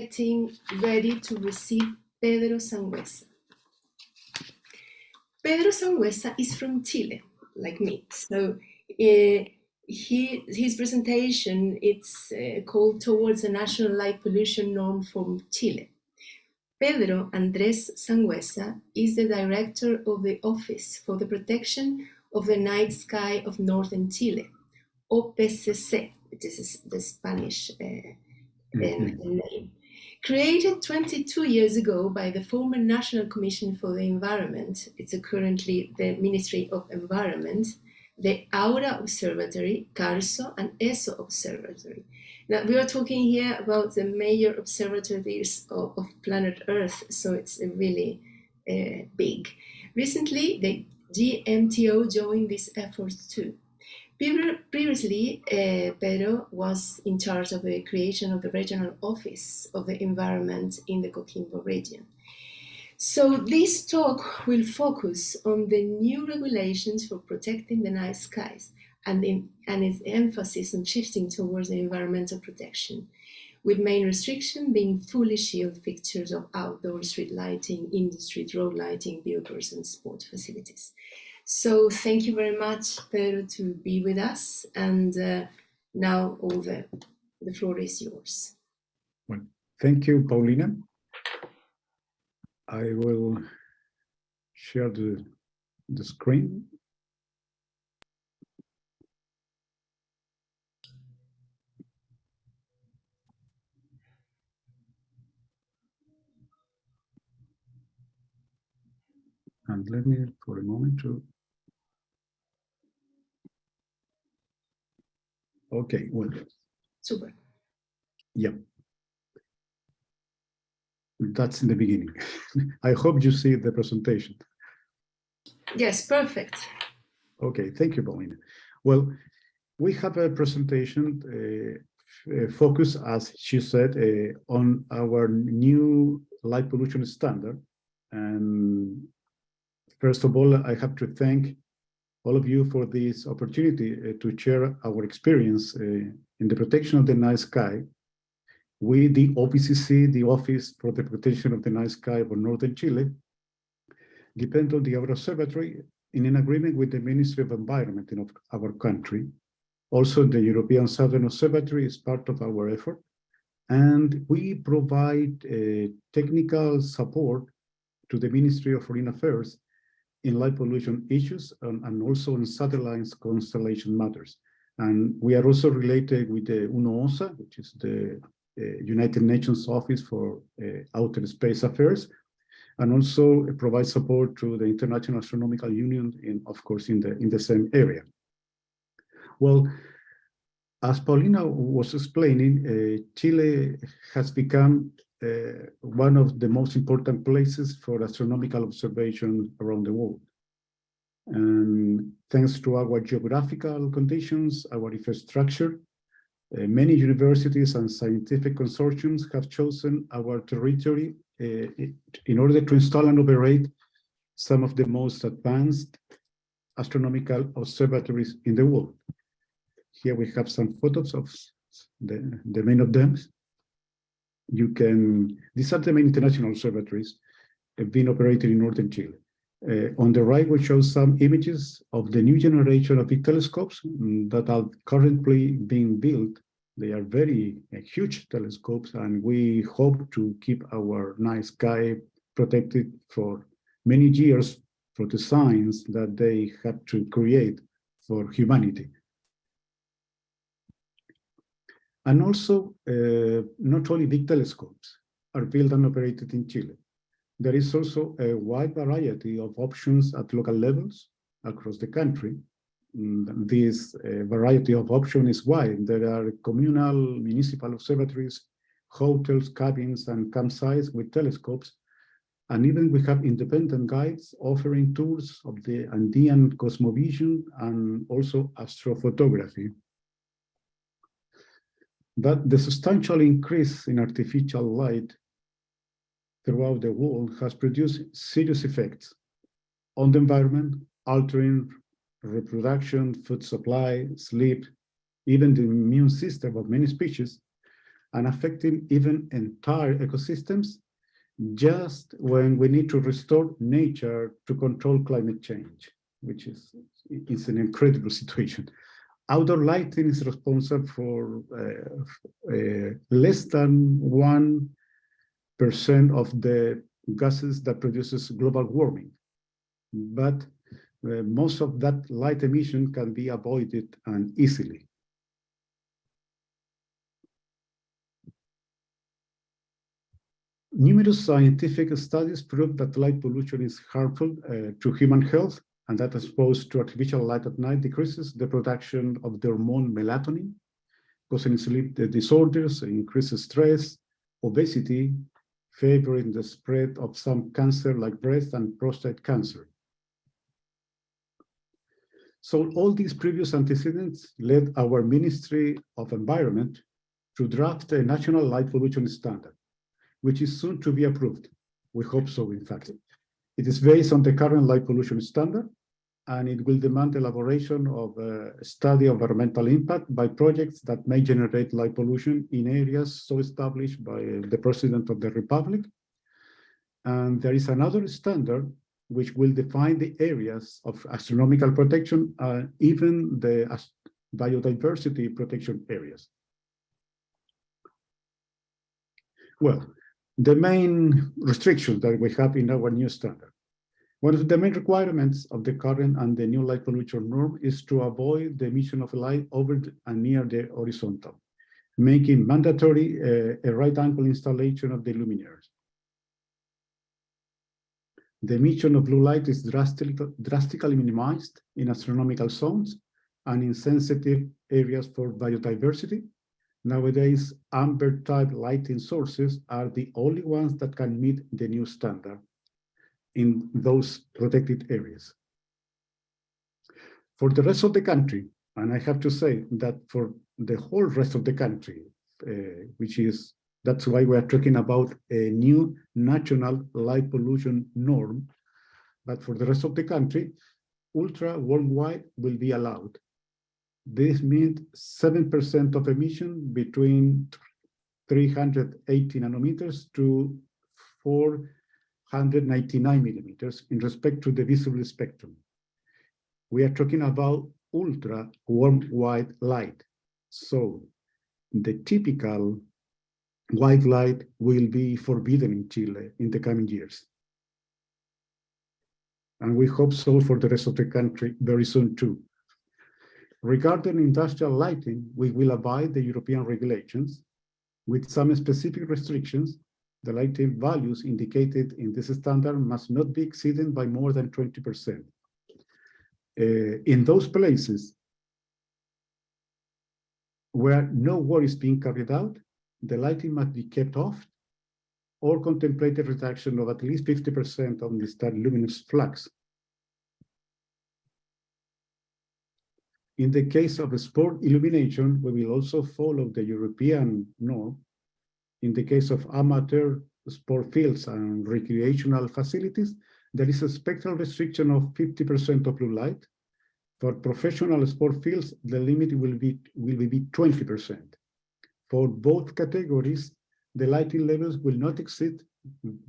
getting ready to receive Pedro Sanhueza. Pedro Sanhueza is from Chile, like me. So his presentation, it's called Towards a National Light Pollution Norm from Chile. Pedro Andrés Sanhueza is the director of the Office for the Protection of the Night Sky of Northern Chile, OPCC, which is the Spanish name. Created 22 years ago by the former National Commission for the Environment, it's currently the Ministry of Environment, the Aura Observatory, CARSO, and ESO Observatory. Now, we are talking here about the major observatories of planet Earth, so it's really big. Recently, the GMTO joined these efforts too. Previously, Pedro was in charge of the creation of the Regional Office of the Environment in the Coquimbo Region. So this talk will focus on the new regulations for protecting the night skies and its emphasis on shifting towards the environmental protection, with main restriction being fully shielded fixtures of outdoor street lighting, industry, road lighting, billboards, and sport facilities. So thank you very much, Pedro, to be with us. And now all the floor is yours. Well, thank you, Paulina. I will share the screen. And let me, for a moment, to... Okay, well. Super. Yeah. That's in the beginning. I hope you see the presentation. Yes, perfect. Okay, thank you, Paulina. Well, we have a presentation focused, as she said, on our new light pollution standard. And first of all, I have to thank all of you for this opportunity to share our experience in the protection of the night sky. We, the OPCC, the Office for the Protection of the Night Sky for Northern Chile, depend on the Aura Observatory in an agreement with the Ministry of Environment in our country. Also, the European Southern Observatory is part of our effort. And we provide technical support to the Ministry of Foreign Affairs in light pollution issues and also in satellites constellation matters. And we are also related with the UNOOSA, which is the United Nations Office for Outer Space Affairs, and also provide support to the International Astronomical Union, of course, in the same area. Well, as Paulina was explaining, Chile has become one of the most important places for astronomical observation around the world. And thanks to our geographical conditions, our infrastructure, many universities and scientific consortiums have chosen our territory in order to install and operate some of the most advanced astronomical observatories in the world. Here we have some photos of the main of them. These are the main international observatories being operated in northern Chile. On the right, we show some images of the new generation of big telescopes that are currently being built. They are very huge telescopes, and we hope to keep our night sky protected for many years for the science that they have to create for humanity. And also, not only big telescopes are built and operated in Chile. There is also a wide variety of options at local levels across the country. This variety of options is wide. There are communal, municipal observatories, hotels, cabins, and campsites with telescopes. And even we have independent guides offering tours of the Andean cosmovision and also astrophotography. But the substantial increase in artificial light throughout the world has produced serious effects on the environment, altering reproduction, food supply, sleep, even the immune system of many species, and affecting even entire ecosystems, just when we need to restore nature to control climate change, which is an incredible situation. Outdoor lighting is responsible for less than 1% of the gases that produces global warming. But most of that light emission can be avoided and easily. Numerous scientific studies prove that light pollution is harmful to human health, and that exposed to artificial light at night decreases the production of the hormone melatonin, causing sleep disorders, increases stress, obesity, favoring the spread of some cancer like breast and prostate cancer. So all these previous antecedents led our Ministry of Environment to draft a national light pollution standard, which is soon to be approved. We hope so, in fact. It is based on the current light pollution standard, and it will demand elaboration of a study of environmental impact by projects that may generate light pollution in areas so established by the President of the Republic. And there is another standard which will define the areas of astronomical protection, even the biodiversity protection areas. Well, the main restrictions that we have in our new standard. One of the main requirements of the current and the new light pollution norm is to avoid the emission of light over and near the horizontal, making mandatory a right angle installation of the luminaires. The emission of blue light is drastically minimized in astronomical zones and in sensitive areas for biodiversity. Nowadays, amber-type lighting sources are the only ones that can meet the new standard in those protected areas. For the rest of the country, and I have to say that for the whole rest of the country, that's why we are talking about a new national light pollution norm, but for the rest of the country, ultra worldwide will be allowed. This means 7% of emission between 380 nanometers to 499 millimeters in respect to the visible spectrum. We are talking about ultra worldwide light. So the typical white light will be forbidden in Chile in the coming years. And we hope so for the rest of the country very soon too. Regarding industrial lighting, we will abide the European regulations with some specific restrictions. The lighting values indicated in this standard must not be exceeded by more than 20%. In those places where no work is being carried out, the lighting must be kept off or contemplate a reduction of at least 50% of the standard luminous flux. In the case of sport illumination, we will also follow the European norm. In the case of amateur sport fields and recreational facilities, there is a spectral restriction of 50% of blue light. For professional sport fields, the limit will be 20%. For both categories, the lighting levels will not exceed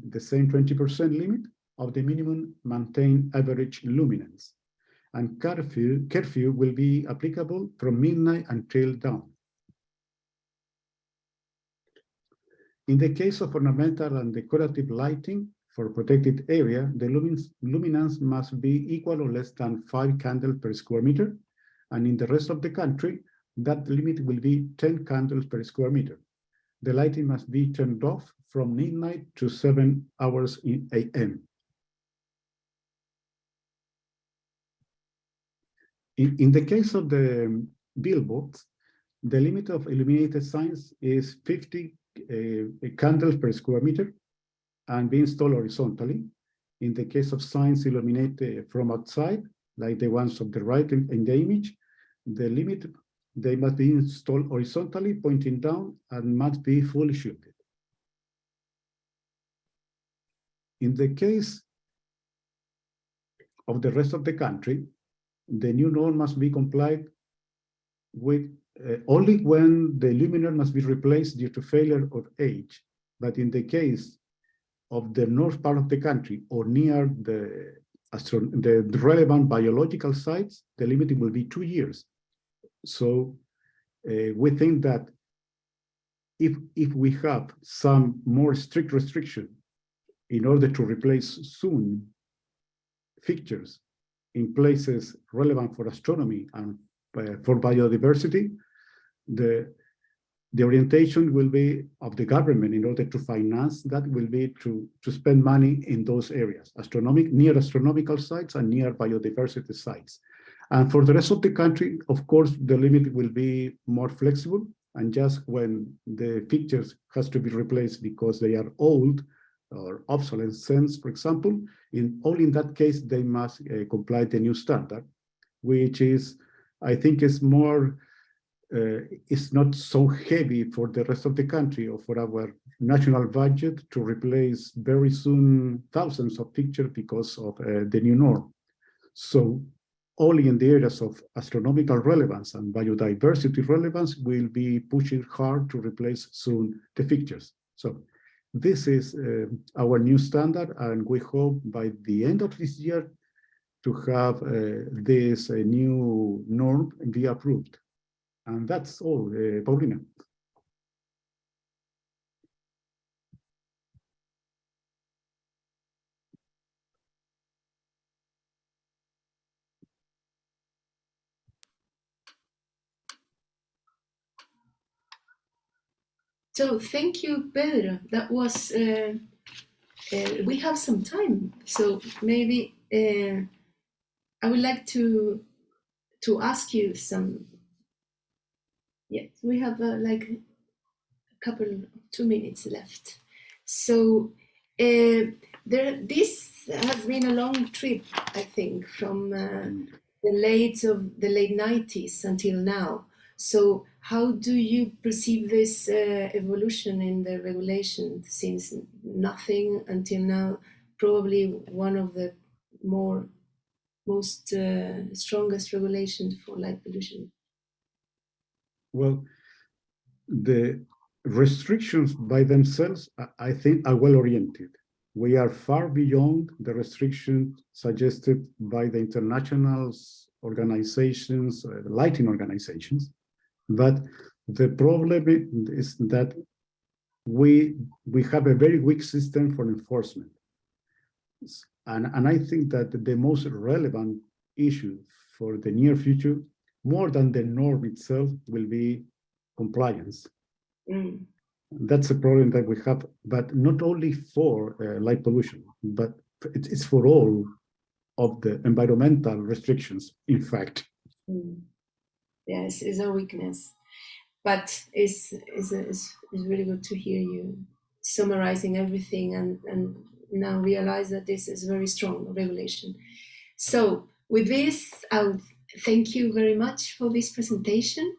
the same 20% limit of the minimum maintained average luminance. And curfew will be applicable from midnight until dawn. In the case of ornamental and decorative lighting for protected area, the luminance must be equal or less than 5 candles per square meter. And in the rest of the country, that limit will be 10 candles per square meter. The lighting must be turned off from midnight to 7 hours in AM. In the case of the billboards, the limit of illuminated signs is 50 candles per square meter and be installed horizontally. In the case of signs illuminated from outside, like the ones on the right in the image, the limit, they must be installed horizontally, pointing down, and must be fully shielded. In the case of the rest of the country, the new norm must be complied with only when the luminaire must be replaced due to failure or age. But in the case of the north part of the country or near the relevant biological sites, the limit will be 2 years. So we think that if we have some more strict restriction in order to replace soon fixtures in places relevant for astronomy and for biodiversity, the orientation will be of the government in order to finance that will be to spend money in those areas, near astronomical sites and near biodiversity sites. And for the rest of the country, of course, the limit will be more flexible, and just when the fixtures has to be replaced because they are old or obsolescence, for example, only in that case, they must comply the new standard, which is, I think, is more, it's not so heavy for the rest of the country or for our national budget to replace very soon thousands of fixtures because of the new norm. So only in the areas of astronomical relevance and biodiversity relevance will be pushing hard to replace soon the fixtures. So this is our new standard, and we hope by the end of this year to have this new norm be approved. And that's all, Paulina. So thank you, Pedro. That was, we have some time, so maybe I would like to ask you some. Yes, we have like a couple, 2 minutes left. So this has been a long trip, I think, from the late 90s until now. So how do you perceive this evolution in the regulation, since nothing until now, probably one of the most strongest regulations for light pollution? Well, the restrictions by themselves, I think, are well oriented. We are far beyond the restrictions suggested by the international organizations, lighting organizations. But the problem is that we have a very weak system for enforcement. And I think that the most relevant issue for the near future, more than the norm itself, will be compliance. That's a problem that we have, but not only for light pollution, but it's for all of the environmental restrictions, in fact. Yes, it's a weakness, but it's really good to hear you summarizing everything and now realize that this is very strong regulation. So with this, I'll thank you very much for this presentation.